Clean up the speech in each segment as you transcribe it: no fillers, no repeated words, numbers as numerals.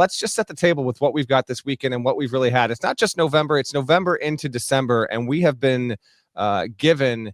let's just set the table with what we've got this weekend and what we've really had. It's not just November, it's November into December, and we have been given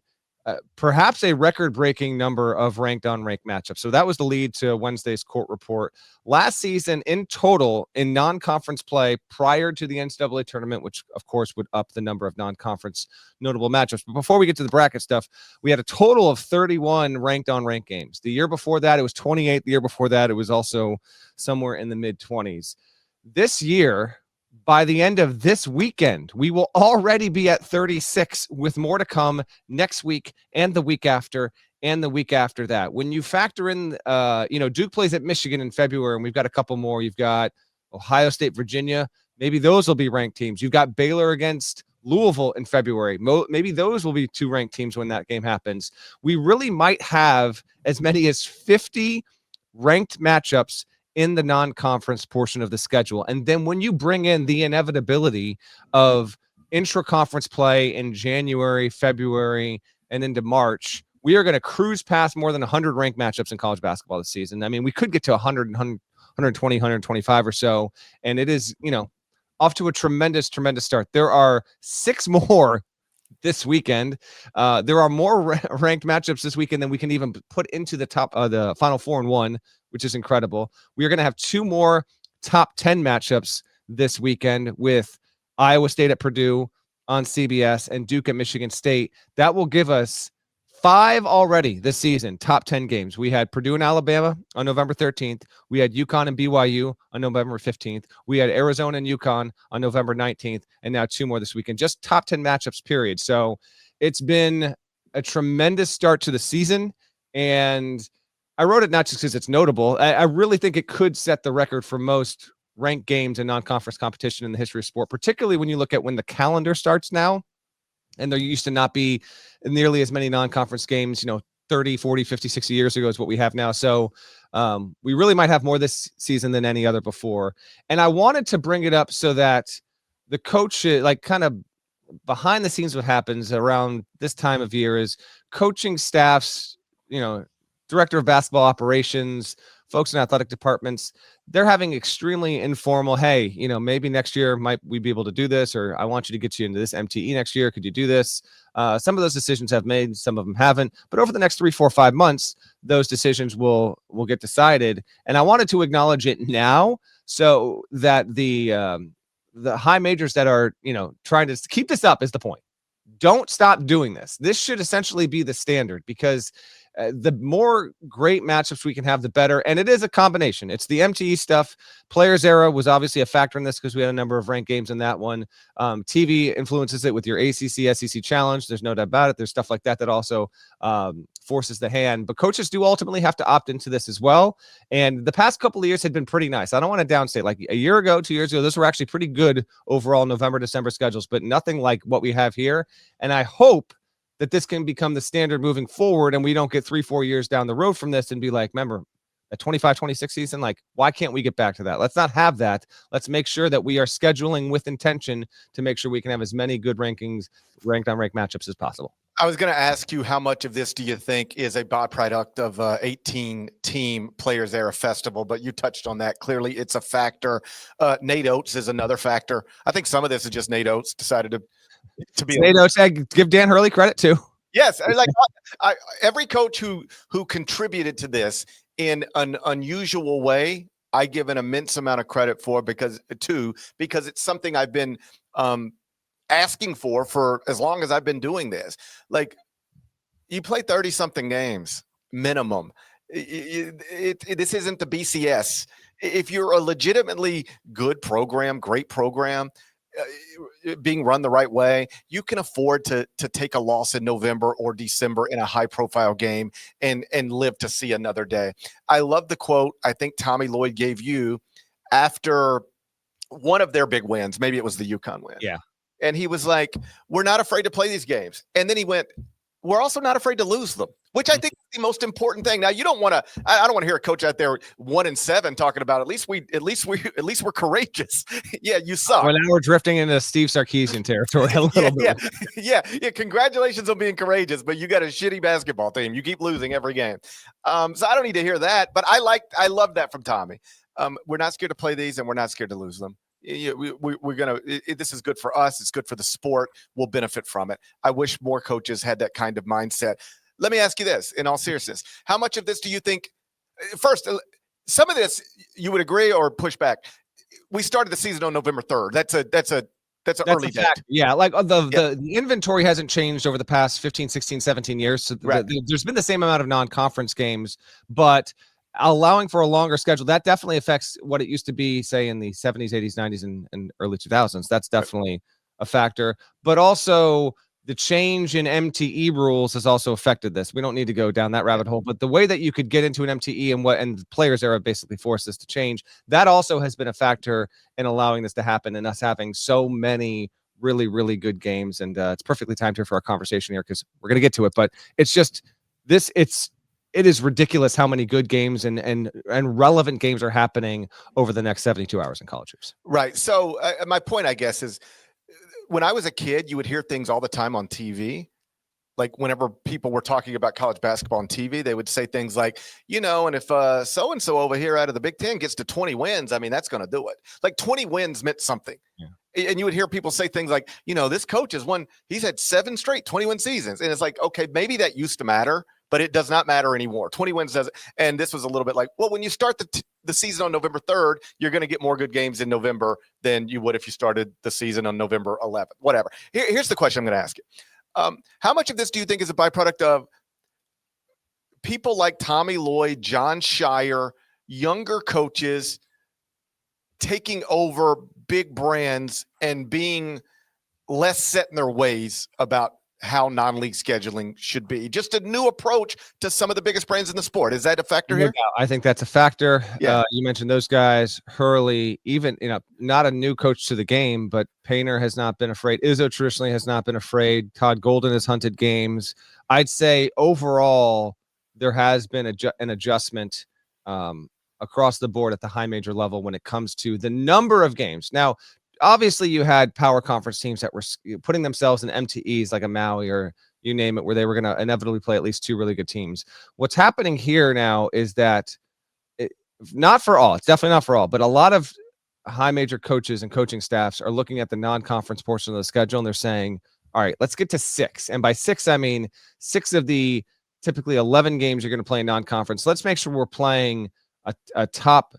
perhaps a record-breaking number of ranked-on-ranked matchups. So that was the lead to Wednesday's court report. Last season, in total, in non-conference play prior to the NCAA tournament, which, of course, would up the number of non-conference notable matchups. But before we get to the bracket stuff, we had a total of 31 ranked-on-ranked games. The year before that, it was 28. The year before that, it was also somewhere in the mid-20s. This year, by the end of this weekend, we will already be at 36, with more to come next week and the week after and the week after that. When you factor in, Duke plays at Michigan in February, and we've got a couple more. You've got Ohio State, Virginia. Maybe those will be ranked teams. You've got Baylor against Louisville in February. Maybe those will be 2 ranked teams when that game happens. We really might have as many as 50 ranked matchups in the non-conference portion of the schedule. And then when you bring in the inevitability of intra-conference play in January, February, and into March, we are going to cruise past more than 100 ranked matchups in college basketball this season. I mean, we could get to 100, 120, 125 or so. And it is, off to a tremendous, tremendous start. There are 6 more this weekend. There are more ranked matchups this weekend than we can even put into the top the Final Four and 1, which is incredible. We are going to have 2 more top 10 matchups this weekend, with Iowa State at Purdue on CBS and Duke at Michigan State. That will give us 5 already this season, top 10 games. We had Purdue and Alabama on November 13th. We had UConn and BYU on November 15th. We had Arizona and UConn on November 19th, and now 2 more this weekend. Just top 10 matchups, period. So it's been a tremendous start to the season, and I wrote it not just because it's notable. I really think it could set the record for most ranked games in non-conference competition in the history of sport, particularly when you look at when the calendar starts now. And there used to not be nearly as many non-conference games, 30, 40, 50, 60 years ago is what we have now. So we really might have more this season than any other before. And I wanted to bring it up so that the coach, kind of behind the scenes, what happens around this time of year is coaching staffs, director of basketball operations, folks in athletic departments, they're having extremely informal, hey, maybe next year might we be able to do this, or I want you to get you into this MTE next year. Could you do this? Some of those decisions have made, some of them haven't. But over the next 3, 4, 5 months, those decisions will get decided. And I wanted to acknowledge it now so that the high majors that are, trying to keep this up is the point. Don't stop doing this. This should essentially be the standard, because the more great matchups we can have, the better. And it is a combination. It's the MTE stuff. Players era was obviously a factor in this because we had a number of ranked games in that one. TV influences it with your ACC, SEC challenge. There's no doubt about it. There's stuff like that also forces the hand. But coaches do ultimately have to opt into this as well. And the past couple of years had been pretty nice. I don't want to downstate. Like a year ago, 2 years ago, those were actually pretty good overall November, December schedules, but nothing like what we have here. And I hope that this can become the standard moving forward, and we don't get 3, 4 years down the road from this and be like, remember, a 25, 26 season, why can't we get back to that? Let's not have that. Let's make sure that we are scheduling with intention to make sure we can have as many good ranked on ranked matchups as possible. I was going to ask you, how much of this do you think is a byproduct of 18-team Players Era Festival? But you touched on that. Clearly, it's a factor. Nate Oates is another factor. I think some of this is just Nate Oates decided to be. Nate Oates, give Dan Hurley credit too. Yes, every coach who contributed to this in an unusual way, I give an immense amount of credit for, because it's something I've been asking for as long as I've been doing this. You play 30-something games minimum. This isn't the BCS. If you're a legitimately good program, great program, being run the right way, you can afford to take a loss in November or December in a high-profile game and live to see another day. I love the quote I think Tommy Lloyd gave you after one of their big wins. Maybe it was the UConn win. Yeah. And he was like, we're not afraid to play these games. And then he went, we're also not afraid to lose them, which I think is the most important thing. Now, I don't want to hear a coach out there 1-7 talking about at least we're courageous. Yeah, you suck. Well, now we're drifting into Steve Sarkisian territory a little bit. Yeah. Congratulations on being courageous, but you got a shitty basketball team. You keep losing every game. So I don't need to hear that, but I love that from Tommy. We're not scared to play these, and we're not scared to lose them. We're gonna. This is good for us. It's good for the sport. We'll benefit from it. I wish more coaches had that kind of mindset. Let me ask you this, in all seriousness: how much of this do you think? First, some of this you would agree or push back. We started the season on November 3rd. That's an early date. Yeah, like the inventory hasn't changed over the past 15, 16, 17 years. So there's been the same amount of non-conference games, but allowing for a longer schedule, that definitely affects what it used to be, say, in the 70s, 80s, 90s, and early 2000s. That's definitely a factor. But also the change in MTE rules has also affected this. We don't need to go down that rabbit hole, but the way that you could get into an MTE and the players era basically forced this to change, that also has been a factor in allowing this to happen and us having so many really, really good games. And it's perfectly timed here for our conversation here because we're going to get to it. But it's just this, it is ridiculous how many good games and relevant games are happening over the next 72 hours in college hoops. Right. So my point, I guess, is when I was a kid, you would hear things all the time on TV. Like whenever people were talking about college basketball on TV, they would say things like, and if so-and-so over here out of the Big Ten gets to 20 wins, I mean, that's going to do it. Like 20 wins meant something. Yeah. And you would hear people say things like, this coach he's had 7 straight 20-win seasons. And it's like, okay, maybe that used to matter, but it does not matter anymore. 20 wins doesn't. And this was a little bit like, well, when you start the season on November 3rd, you're going to get more good games in November than you would if you started the season on November 11th, whatever. Here's the question I'm going to ask you. How much of this do you think is a byproduct of people like Tommy Lloyd, John Shire, younger coaches taking over big brands and being less set in their ways about how non-league scheduling should be? Just a new approach to some of the biggest brands in the sport. Is that a factor here? I think that's a factor. Yeah. You mentioned those guys, Hurley, even, not a new coach to the game, but Painter has not been afraid. Izzo traditionally has not been afraid. Todd Golden has hunted games. I'd say overall, there has been an adjustment across the board at the high major level when it comes to the number of games. Now, obviously, you had power conference teams that were putting themselves in MTEs like a Maui or you name it, where they were going to inevitably play at least 2 really good teams. What's happening here now is that not for all, it's definitely not for all, but a lot of high major coaches and coaching staffs are looking at the non-conference portion of the schedule and they're saying, all right, let's get to 6. And by 6, I mean 6 of the typically 11 games you're going to play in non-conference. Let's make sure we're playing a top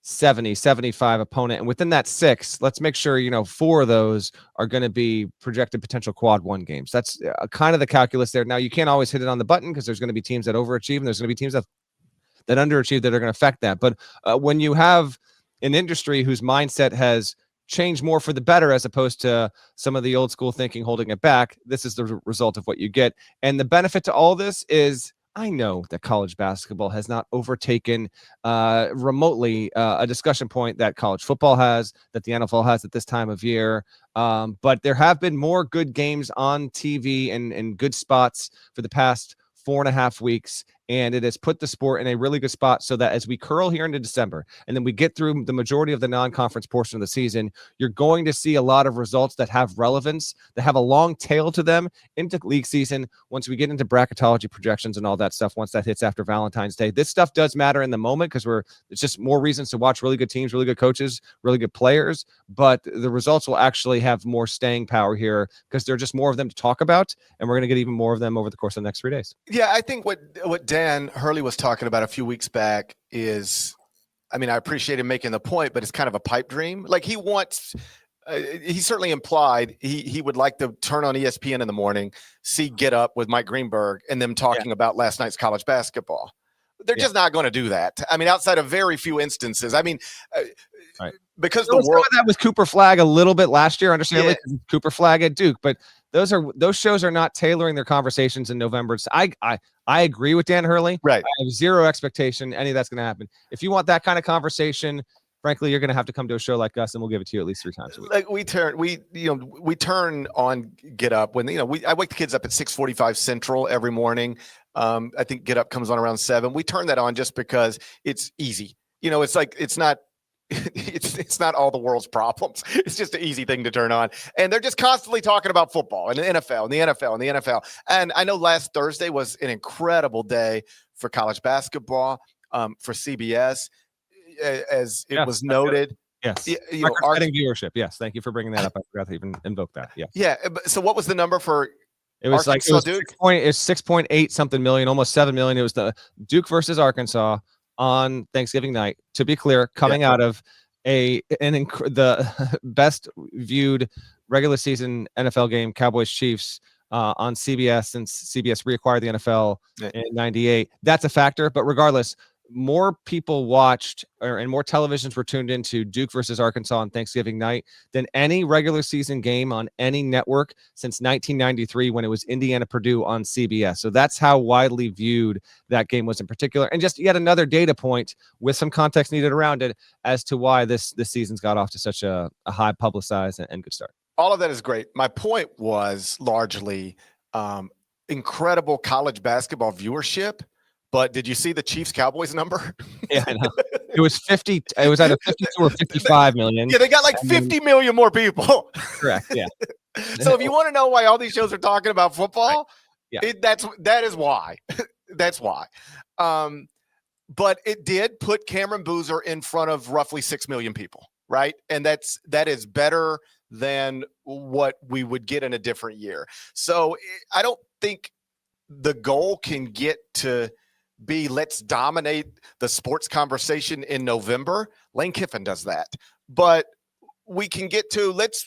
70, 75 opponent. And within that 6, let's make sure, 4 of those are going to be projected potential quad 1 games. That's kind of the calculus there. Now, you can't always hit it on the button because there's going to be teams that overachieve and there's going to be teams that underachieve that are going to affect that. But when you have an industry whose mindset has changed more for the better as opposed to some of the old school thinking holding it back, this is the result of what you get. And the benefit to all this is I know that college basketball has not overtaken remotely a discussion point that college football has, that the NFL has at this time of year. But there have been more good games on TV and good spots for the past 4.5 weeks. And it has put the sport in a really good spot so that as we curl here into December and then we get through the majority of the non-conference portion of the season, you're going to see a lot of results that have relevance, that have a long tail to them into league season. Once we get into bracketology projections and all that stuff, once that hits after Valentine's Day, this stuff does matter in the moment because it's just more reasons to watch really good teams, really good coaches, really good players. But the results will actually have more staying power here because there are just more of them to talk about. And we're going to get even more of them over the course of the next 3 days. Yeah, I think what Dan Hurley was talking about a few weeks back is, I appreciate him making the point, but it's kind of a pipe dream. Like he wants, he certainly implied he would like to turn on ESPN in the morning, see Get Up with Mike Greenberg and them talking about last night's college basketball. They're just not going to do that. Outside of very few instances. Right. Because the world that with Cooper Flagg a little bit last year, understandably, Cooper Flagg at Duke, but those shows are not tailoring their conversations in November. So I agree with Dan Hurley. Right. I have zero expectation any of that's going to happen. If you want that kind of conversation, frankly, you're going to have to come to a show like us, and we'll give it to you at least 3 times a week. Like we turn on Get Up when I wake the kids up at 6:45 Central every morning. I think Get Up comes on around 7. We turn that on just because it's easy. It's like it's not all the world's problems. It's just an easy thing to turn on. And they're just constantly talking about football and the NFL and the NFL and the NFL. And I know last Thursday was an incredible day for college basketball, for CBS. as it Yes, was that's good. noted. Yes. You know, Record-setting viewership. Yes. Thank you for bringing that up. I forgot to even invoke that. Yeah. yeah. So what was the number for It was like Arkansas Duke? 6.8 something million, almost 7 million. It was the Duke versus Arkansas on Thanksgiving night. To be clear, coming out of the best viewed regular season NFL game, Cowboys Chiefs, on CBS since CBS reacquired the NFL in '98. That's a factor, but regardless, more people watched and more televisions were tuned into Duke versus Arkansas on Thanksgiving night than any regular season game on any network since 1993 when it was Indiana Purdue on CBS. So that's how widely viewed that game was in particular. And just yet another data point with some context needed around it as to why this season's got off to such a high publicized and good start. All of that is great. My point was largely incredible college basketball viewership. But did you see the Chiefs Cowboys number? Yeah, I know. It was 50. It was either 52 or 55 million. Yeah, they got like 50 million more people. Correct. Yeah. So if you want to know why all these shows are talking about football, right. that is why. That's why. But it did put Cameron Boozer in front of roughly 6 million people, right? And that is better than what we would get in a different year. So I don't think the goal can get to be let's dominate the sports conversation in November. Lane Kiffin does that. But we can get to let's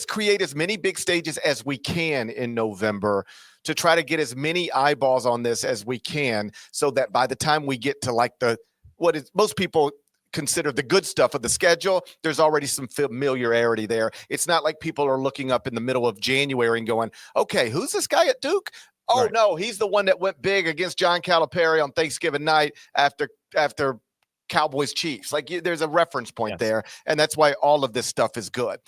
create as many big stages as we can in November to try to get as many eyeballs on this as we can, so that by the time we get to like what is most people consider the good stuff of the schedule, there's already some familiarity there. It's not like people are looking up in the middle of January and going, okay, who's this guy at Duke? Oh, right. No, he's the one that went big against John Calipari on Thanksgiving night after Cowboys Chiefs. Like there's a reference point there. And that's why all of this stuff is good.